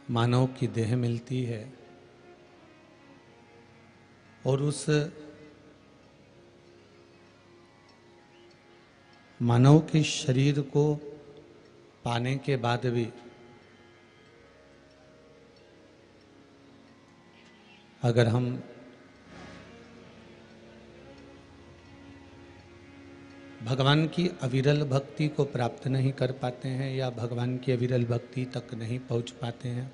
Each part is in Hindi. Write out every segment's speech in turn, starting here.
मानव की देह मिलती है और उस मानव के शरीर को पाने के बाद भी अगर हम भगवान की अविरल भक्ति को प्राप्त नहीं कर पाते हैं या भगवान की अविरल भक्ति तक नहीं पहुंच पाते हैं,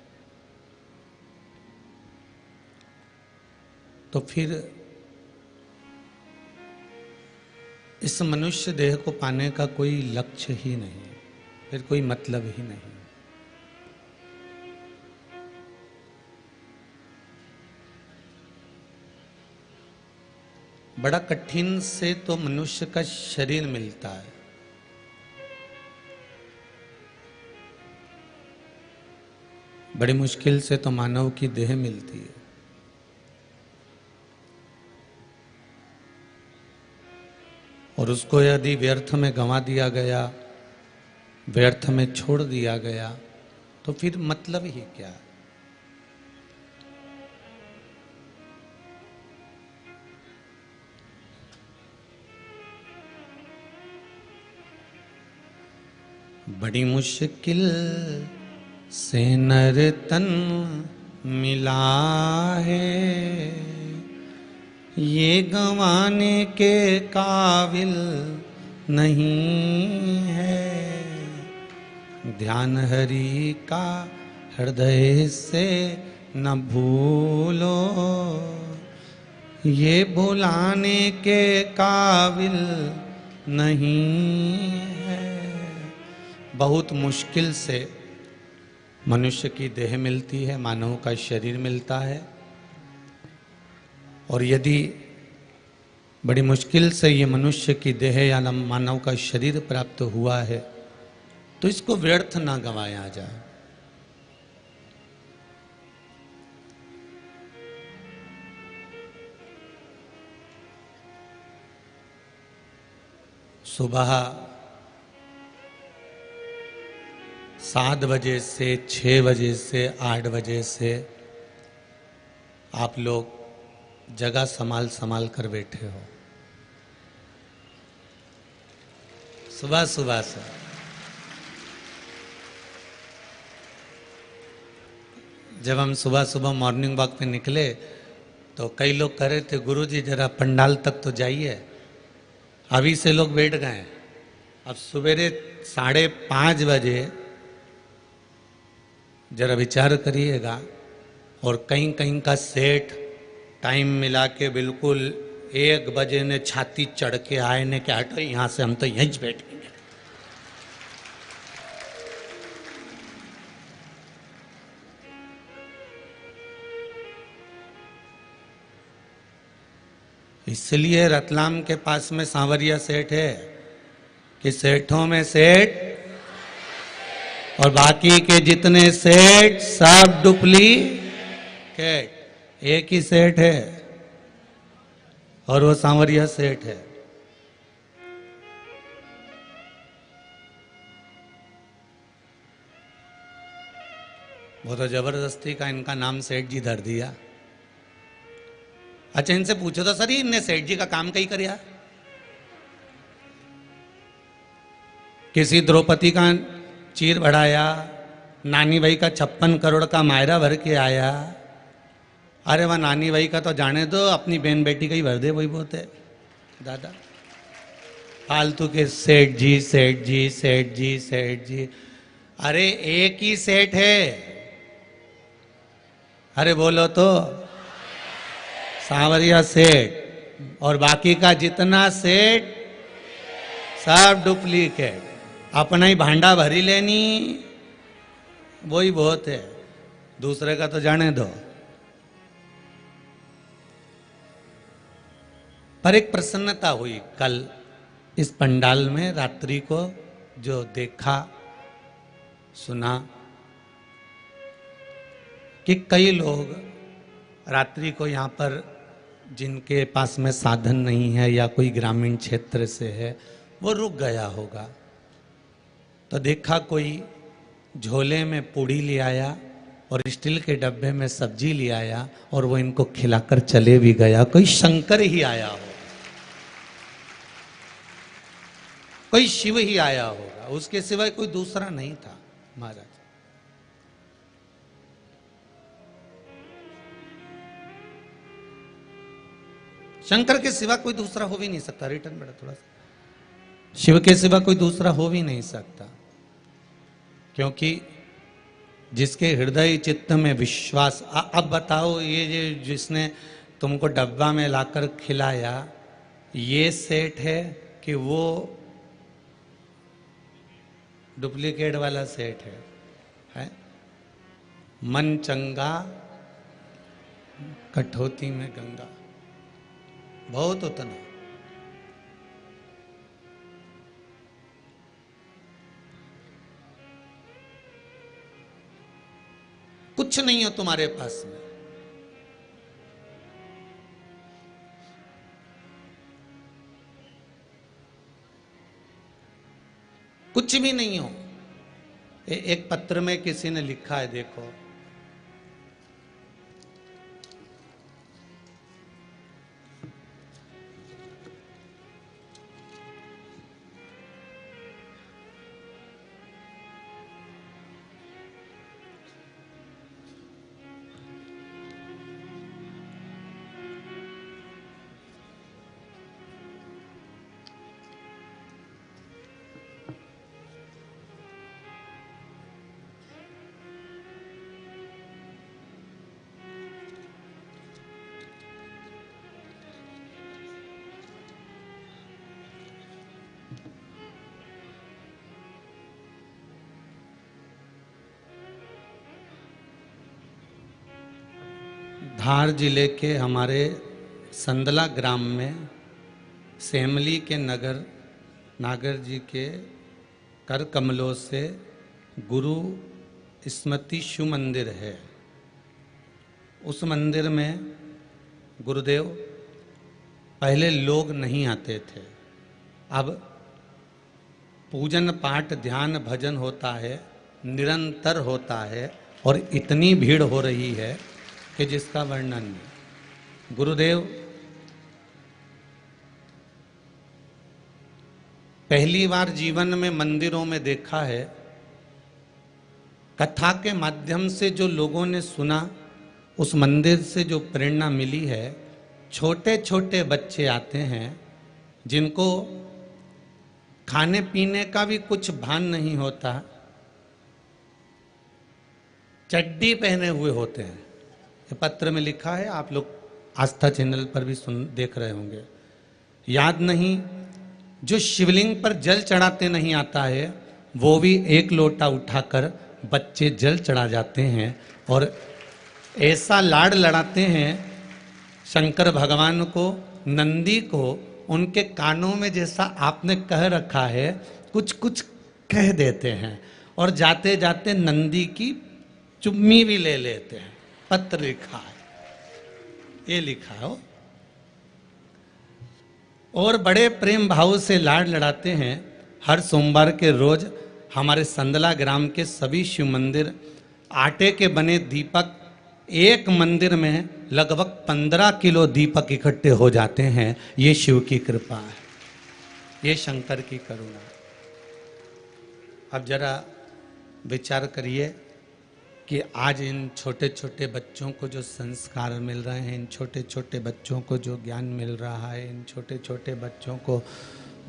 तो फिर इस मनुष्य देह को पाने का कोई लक्ष्य ही नहीं, फिर कोई मतलब ही नहीं। बड़ा कठिन से तो मनुष्य का शरीर मिलता है, बड़ी मुश्किल से तो मानव की देह मिलती है। और उसको यदि व्यर्थ में गंवा दिया गया, व्यर्थ में छोड़ दिया गया, तो फिर मतलब ही क्या? बड़ी मुश्किल से नर तन मिला है, ये गंवाने के काबिल नहीं है। ध्यान हरि का हृदय से न भूलो, ये भुलाने के काबिल नहीं है। बहुत मुश्किल से मनुष्य की देह मिलती है, मानव का शरीर मिलता है, और यदि बड़ी मुश्किल से ये मनुष्य की देह या मानव का शरीर प्राप्त हुआ है, तो इसको व्यर्थ ना गंवाया जाए। सुबह 7 बजे से 6 बजे से 8 बजे से आप लोग जगह संभाल कर बैठे हो। सुबह सुबह से जब हम सुबह सुबह मॉर्निंग वॉक पे निकले तो कई लोग कह रहे थे, गुरुजी जरा पंडाल तक तो जाइए। अभी से लोग बैठ गए। अब सवेरे 5:30 बजे जरा विचार करिएगा, और कहीं कहीं का सेट टाइम मिला के बिल्कुल 1 बजे ने छाती चढ़ के आए ने कि हटो यहाँ से, हम तो यहीं बैठेंगे। इसलिए रतलाम के पास में सांवरिया सेठ है कि सेठों में सेठ और बाकी के जितने सेठ सब डुप्लीकेट। एक ही सेठ है और वो सांवरिया सेठ है। वो तो जबरदस्ती का इनका नाम सेठ जी धर दिया। अच्छा, इनसे पूछो तो सर, इनने सेठ जी का काम कहीं करया? किसी द्रौपदी का चीर बढ़ाया, नानी भाई का 56 करोड़ का मायरा भर के आया। अरे वह नानी भाई का तो जाने दो, अपनी बहन बेटी का ही भर दे, वही बहुत है दादा। फालतू के सेठ जी सेठ जी सेठ जी सेठ जी। अरे एक ही सेठ है, अरे बोलो तो, सांवरिया सेठ। और बाकी का जितना सेठ सब डुप्लीकेट, अपना ही भांडा भरी लेनी, वही बहुत है, दूसरे का तो जाने दो। पर एक प्रसन्नता हुई कल इस पंडाल में, रात्रि को जो देखा सुना कि कई लोग रात्रि को यहाँ पर, जिनके पास में साधन नहीं है या कोई ग्रामीण क्षेत्र से है, वो रुक गया होगा। तो देखा कोई झोले में पूड़ी ले आया और स्टील के डब्बे में सब्जी ले आया और वो इनको खिलाकर चले भी गया। कोई शंकर ही आया हो, कोई शिव ही आया होगा, उसके सिवाय कोई दूसरा नहीं था महाराज। शंकर के सिवा कोई दूसरा हो भी नहीं सकता। रिटर्न बेटा थोड़ा सा। शिव के सिवा कोई दूसरा हो भी नहीं सकता, क्योंकि जिसके हृदय चित्त में विश्वास। अब बताओ, ये जिसने तुमको डब्बा में लाकर खिलाया, ये सेठ है कि वो डुप्लीकेट वाला सेठ है? मन चंगा कठौती में गंगा, बहुत उतना। कुछ नहीं हो तुम्हारे पास में, कुछ भी नहीं हो। एक पत्र में किसी ने लिखा है, देखो, धार जिले के हमारे संदला ग्राम में सेमली के नागर जी के कर कमलों से गुरु स्मृति शिव मंदिर है। उस मंदिर में गुरुदेव पहले लोग नहीं आते थे, अब पूजन पाठ ध्यान भजन होता है, निरंतर होता है, और इतनी भीड़ हो रही है कि जिसका वर्णन नहीं। गुरुदेव पहली बार जीवन में मंदिरों में देखा है, कथा के माध्यम से जो लोगों ने सुना, उस मंदिर से जो प्रेरणा मिली है, छोटे छोटे बच्चे आते हैं जिनको खाने पीने का भी कुछ भान नहीं होता, चड्डी पहने हुए होते हैं। ये पत्र में लिखा है, आप लोग आस्था चैनल पर भी देख रहे होंगे। याद नहीं, जो शिवलिंग पर जल चढ़ाते नहीं आता है, वो भी एक लोटा उठाकर बच्चे जल चढ़ा जाते हैं और ऐसा लाड़ लड़ाते हैं शंकर भगवान को, नंदी को। उनके कानों में जैसा आपने कह रखा है, कुछ कुछ कह देते हैं और जाते जाते नंदी की चुम्मी भी ले लेते हैं। पत्र लिखा है, ये लिखा हो। और बड़े प्रेम भाव से लाड़ लड़ाते हैं। हर सोमवार के रोज हमारे संदला ग्राम के सभी शिव मंदिर आटे के बने दीपक, एक मंदिर में लगभग 15 किलो दीपक इकट्ठे हो जाते हैं। ये शिव की कृपा है, ये शंकर की करुणा। अब जरा विचार करिए कि आज इन छोटे छोटे बच्चों को जो संस्कार मिल रहे हैं, इन छोटे छोटे बच्चों को जो ज्ञान मिल रहा है, इन छोटे छोटे बच्चों को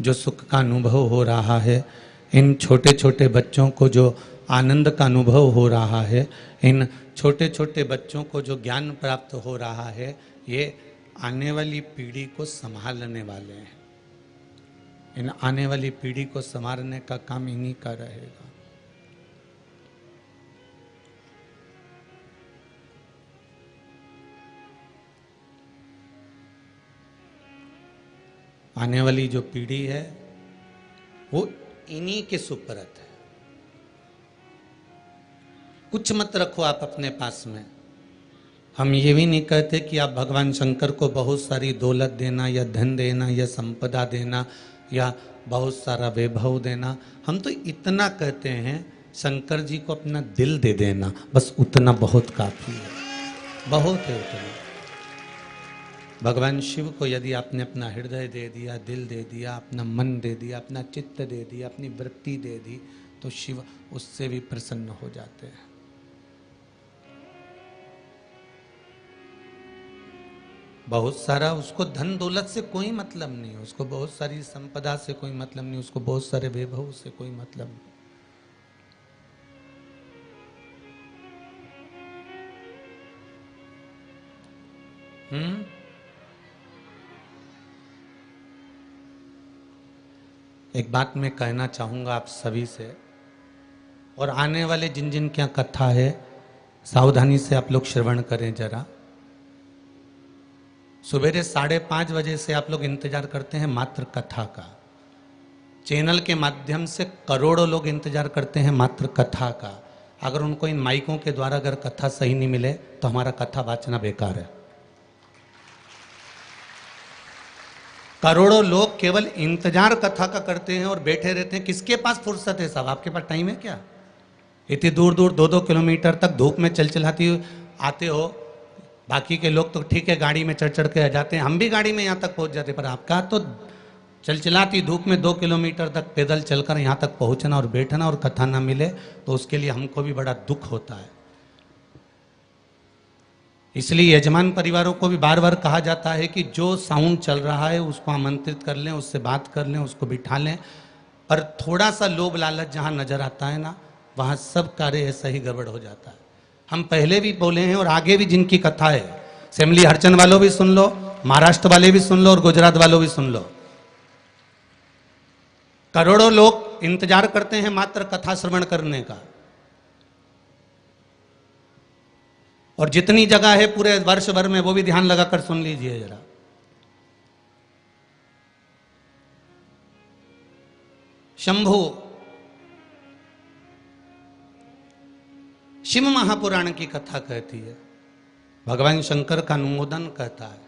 जो सुख का अनुभव हो रहा है, इन छोटे छोटे बच्चों को जो आनंद का अनुभव हो रहा है, इन छोटे छोटे बच्चों को जो ज्ञान प्राप्त हो रहा है, ये आने वाली पीढ़ी को संभालने वाले हैं। इन आने वाली पीढ़ी को संभालने का काम इन्हीं का रहेगा। आने वाली जो पीढ़ी है वो इन्हीं के सुपुर्द है। कुछ मत रखो आप अपने पास में। हम ये भी नहीं कहते कि आप भगवान शंकर को बहुत सारी दौलत देना या धन देना या संपदा देना या बहुत सारा वैभव देना। हम तो इतना कहते हैं शंकर जी को अपना दिल दे देना, बस उतना बहुत काफी है, बहुत है उतना। भगवान शिव को यदि आपने अपना हृदय दे दिया, दिल दे दिया, अपना मन दे दिया, अपना चित्त दे दिया, अपनी वृत्ति दे दी, तो शिव उससे भी प्रसन्न हो जाते हैं। बहुत सारा उसको धन दौलत से कोई मतलब नहीं, उसको बहुत सारी संपदा से कोई मतलब नहीं, उसको बहुत सारे वैभव से कोई मतलब नहीं। एक बात मैं कहना चाहूंगा आप सभी से, और आने वाले जिन जिन क्या कथा है सावधानी से आप लोग श्रवण करें जरा। सवेरे 5:30 बजे से आप लोग इंतजार करते हैं मात्र कथा का, चैनल के माध्यम से करोड़ों लोग इंतजार करते हैं मात्र कथा का। अगर उनको इन माइकों के द्वारा अगर कथा सही नहीं मिले तो हमारा कथा वाचना बेकार है। करोड़ों लोग केवल इंतजार कथा का करते हैं और बैठे रहते हैं। किसके पास फुर्सत है साहब? आपके पास टाइम है क्या? इतनी दूर दूर 2-2 किलोमीटर तक धूप में चलचलाती आते हो। बाकी के लोग तो ठीक है गाड़ी में चढ़ के आ जाते हैं, हम भी गाड़ी में यहाँ तक पहुँच जाते हैं, पर आपका तो चलचलाती धूप में 2 किलोमीटर तक पैदल चलकर यहाँ तक पहुँचना और बैठना और कथा ना मिले तो उसके लिए हमको भी बड़ा दुख होता है। इसलिए यजमान परिवारों को भी बार बार कहा जाता है कि जो साउंड चल रहा है उसको आमंत्रित कर लें, उससे बात कर लें, उसको बिठा लें। पर थोड़ा सा लोभ लालच जहाँ नजर आता है ना, वहाँ सब कार्य ऐसा ही गड़बड़ हो जाता है। हम पहले भी बोले हैं और आगे भी जिनकी कथा है, सेमली हरचंद वालों भी सुन लो, महाराष्ट्र वाले भी सुन लो और गुजरात वालों भी सुन लो। करोड़ों लोग इंतजार करते हैं मात्र कथा श्रवण करने का, और जितनी जगह है पूरे वर्ष भर में वो भी ध्यान लगाकर सुन लीजिए जरा। शंभु शिव महापुराण की कथा कहती है, भगवान शंकर का अनुमोदन कहता है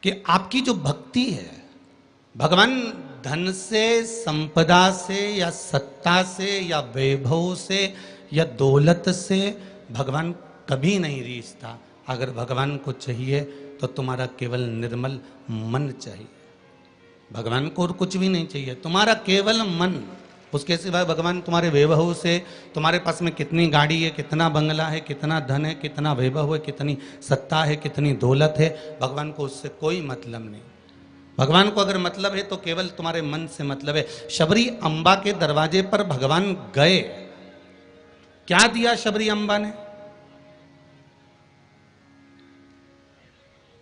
कि आपकी जो भक्ति है, भगवान धन से, संपदा से या सत्ता से या वैभव से या दौलत से भगवान कभी नहीं रीझता। अगर भगवान को चाहिए तो तुम्हारा केवल निर्मल मन चाहिए, भगवान को और कुछ भी नहीं चाहिए, तुम्हारा केवल मन। उसके सिवाय भगवान तुम्हारे वैभव से, तुम्हारे पास में कितनी गाड़ी है, कितना बंगला है, कितना धन है, कितना वैभव है, कितनी सत्ता है, कितनी दौलत है, भगवान को उससे कोई मतलब नहीं। भगवान को अगर मतलब है तो केवल तुम्हारे मन से मतलब है। शबरी अम्बा के दरवाजे पर भगवान गए, क्या दिया शबरी अम्बा ने?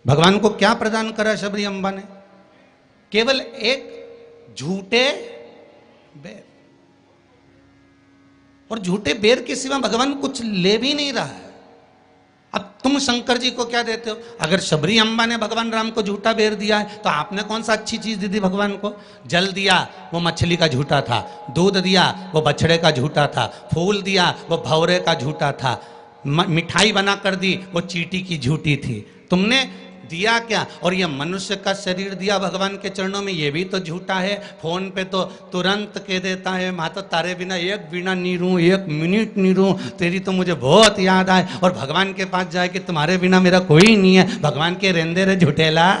भगवान को क्या प्रदान करा शबरी अम्बा ने? केवल एक झूठे बेर, और झूठे बेर के सिवा भगवान कुछ ले भी नहीं रहा है। अब तुम शंकर जी को क्या देते हो? अगर शबरी अम्बा ने भगवान राम को झूठा बेर दिया है तो आपने कौन सा अच्छी चीज दी थी भगवान को? जल दिया वो मछली का झूठा था, दूध दिया वो बछड़े का झूठा था, फूल दिया वो भौरे का झूठा था, मिठाई बना कर दी वो चींटी की झूठी थी। तुमने दिया क्या? और ये मनुष्य का शरीर दिया भगवान के चरणों में, ये भी तो झूठा है। फोन पे तो तुरंत कह देता है माता तारे बिना एक बिना नहीं रहूं, एक मिनट नहीं रहूं, तेरी तो मुझे बहुत याद आए। और भगवान के पास जाए कि तुम्हारे बिना मेरा कोई नहीं है। भगवान के रेंदे रे झूठेला,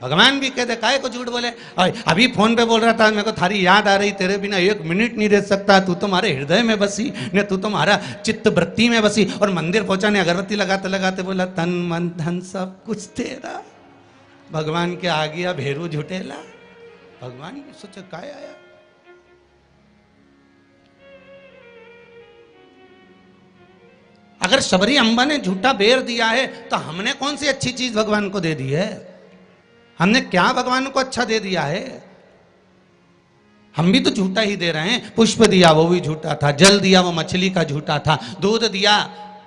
भगवान भी कहते काहे को झूठ बोले। अभी फोन पे बोल रहा था मेरे को थारी याद आ रही, तेरे बिना एक मिनट नहीं रह सकता, तू तुम्हारे हृदय में बसी ने, तू तुम्हारा चित्त वृत्ति में बसी। और मंदिर पहुंचा ने अगरबत्ती लगाते लगाते बोला तन मन धन सब कुछ तेरा। भगवान के आ गया भेरू झूठेला। भगवान भी सोचे काय आया। अगर शबरी अम्बा ने झूठा बेर दिया है तो हमने कौन सी अच्छी चीज भगवान को दे दी है? हमने क्या भगवान को अच्छा दे दिया है? हम भी तो झूठा ही दे रहे हैं। पुष्प दिया वो भी झूठा था, जल दिया वो मछली का झूठा था, दूध दिया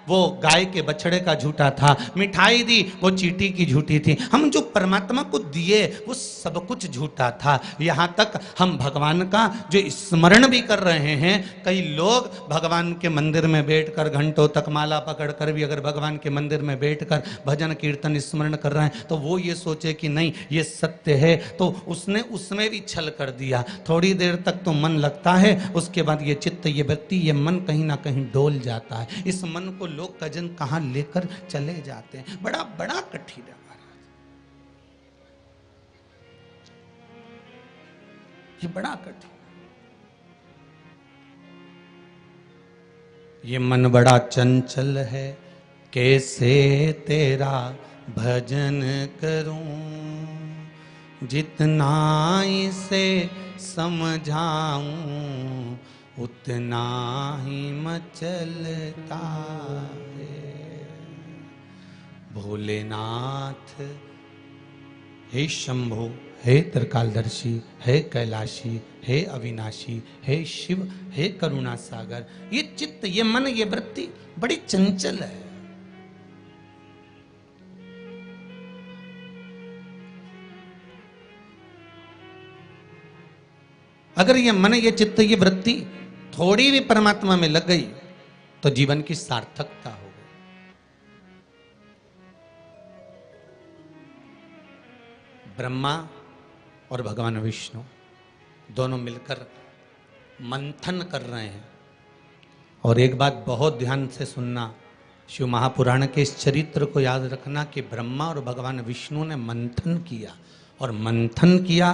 वो गाय के बछड़े का झूठा था, मिठाई दी वो चींटी की झूठी थी। हम जो परमात्मा को दिए वो सब कुछ झूठा था। यहाँ तक हम भगवान का जो स्मरण भी कर रहे हैं, कई लोग भगवान के मंदिर में बैठकर घंटों तक माला पकड़कर भी अगर भगवान के मंदिर में बैठकर भजन कीर्तन स्मरण कर रहे हैं तो वो ये सोचे कि नहीं ये सत्य है, तो उसने उसमें भी छल कर दिया। थोड़ी देर तक तो मन लगता है, उसके बाद ये चित्त, ये वृत्ति, ये मन कहीं ना कहीं डोल जाता है। इस मन को लोग कजन कहाँ लेकर चले जाते हैं, बड़ा बड़ा कठिन है महाराज, ये बड़ा कठिन। ये मन बड़ा चंचल है, कैसे तेरा भजन करूं, जितना इसे समझाऊं उतना ही मचलता है। भोलेनाथ हे शंभो, हे त्रिकालदर्शी, हे कैलाशी, हे अविनाशी, हे शिव, हे करुणा सागर। ये चित्त, ये मन, ये वृत्ति बड़ी चंचल है। अगर ये मन, ये चित्त, ये वृत्ति थोड़ी भी परमात्मा में लग गई तो जीवन की सार्थकता हो गई। ब्रह्मा और भगवान विष्णु दोनों मिलकर मंथन कर रहे हैं। और एक बात बहुत ध्यान से सुनना, शिव महापुराण के इस चरित्र को याद रखना कि ब्रह्मा और भगवान विष्णु ने मंथन किया, और मंथन किया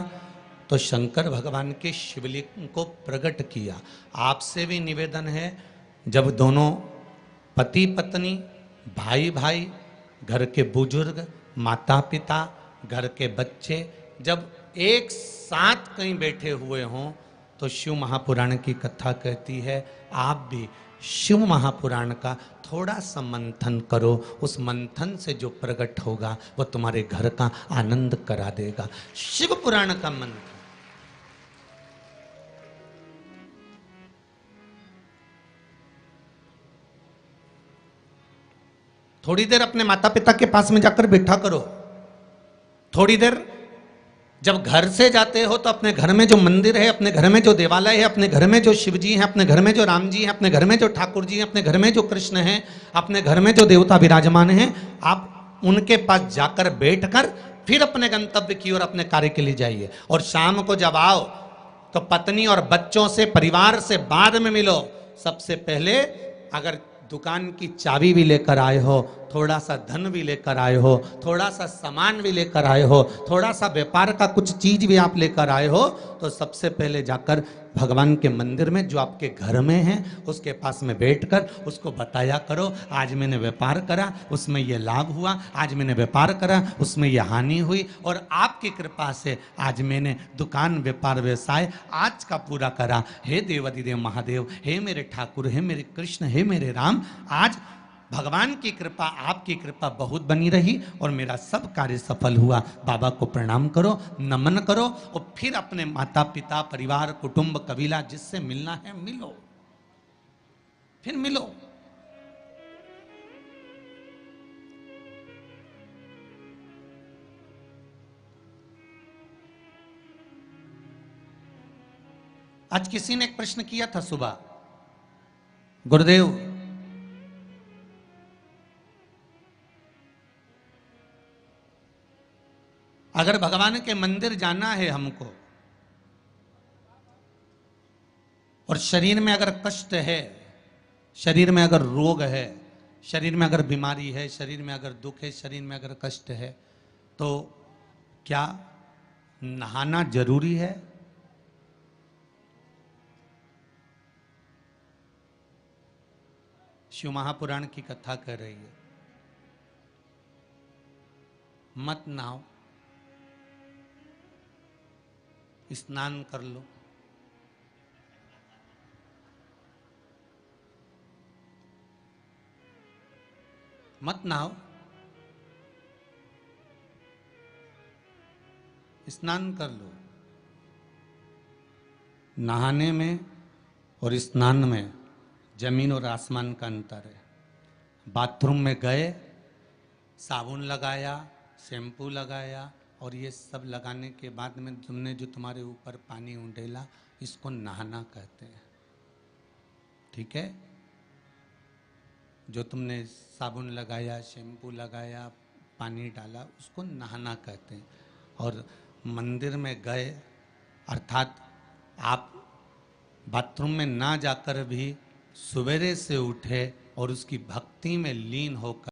तो शंकर भगवान के शिवलिंग को प्रकट किया। आपसे भी निवेदन है, जब दोनों पति पत्नी, भाई भाई, घर के बुजुर्ग, माता पिता, घर के बच्चे जब एक साथ कहीं बैठे हुए हों तो शिव महापुराण की कथा कहती है आप भी शिव महापुराण का थोड़ा सा मंथन करो। उस मंथन से जो प्रकट होगा वो तुम्हारे घर का आनंद करा देगा। शिव पुराण का मंथन। थोड़ी देर अपने माता पिता के पास में जाकर बैठा करो। थोड़ी देर जब घर से जाते हो तो अपने घर में जो मंदिर है, अपने घर में जो देवालय है, अपने घर में जो शिव जी हैं, अपने घर में जो राम जी हैं, अपने घर में जो ठाकुर जी हैं, अपने घर में जो कृष्ण हैं, अपने घर में जो देवता विराजमान हैं, आप उनके पास जाकर बैठकर फिर अपने गंतव्य की ओर अपने कार्य के लिए जाइए। और शाम को जब आओ तो पत्नी और बच्चों से, परिवार से बाद में मिलो। सबसे पहले अगर दुकान की चाबी भी लेकर आए हो, थोड़ा सा धन भी लेकर आए हो, थोड़ा सा सामान भी लेकर आए हो, थोड़ा सा व्यापार का कुछ चीज भी आप लेकर आए हो, तो सबसे पहले जाकर भगवान के मंदिर में जो आपके घर में है उसके पास में बैठकर उसको बताया करो, आज मैंने व्यापार करा उसमें ये लाभ हुआ, आज मैंने व्यापार करा उसमें ये हानि हुई, और आपकी कृपा से आज मैंने दुकान, व्यापार, व्यवसाय आज का पूरा करा। हे देवाधिदेव महादेव, हे मेरे ठाकुर, हे मेरे कृष्ण, हे मेरे राम, आज भगवान की कृपा, आपकी कृपा बहुत बनी रही और मेरा सब कार्य सफल हुआ। बाबा को प्रणाम करो, नमन करो, और फिर अपने माता पिता, परिवार, कुटुंब, कबीला जिससे मिलना है मिलो, फिर मिलो। आज किसी ने एक प्रश्न किया था सुबह, गुरुदेव अगर भगवान के मंदिर जाना है हमको और शरीर में अगर कष्ट है, शरीर में अगर रोग है, शरीर में अगर बीमारी है, शरीर में अगर दुख है, शरीर में अगर कष्ट है, तो क्या नहाना जरूरी है? शिव महापुराण की कथा कह रही है मत नहाओ, स्नान कर लो। मत नहाओ, स्नान कर लो। नहाने में और स्नान में जमीन और आसमान का अंतर है। बाथरूम में गए, साबुन लगाया, शैम्पू लगाया, और ये सब लगाने के बाद में तुमने जो तुम्हारे ऊपर पानी उंडेला, इसको नहाना कहते हैं। ठीक है? जो तुमने साबुन लगाया, शैम्पू लगाया, पानी डाला, उसको नहाना कहते हैं। और मंदिर में गए, अर्थात आप बाथरूम में ना जाकर भी सवेरे से उठे और उसकी भक्ति में लीन होकर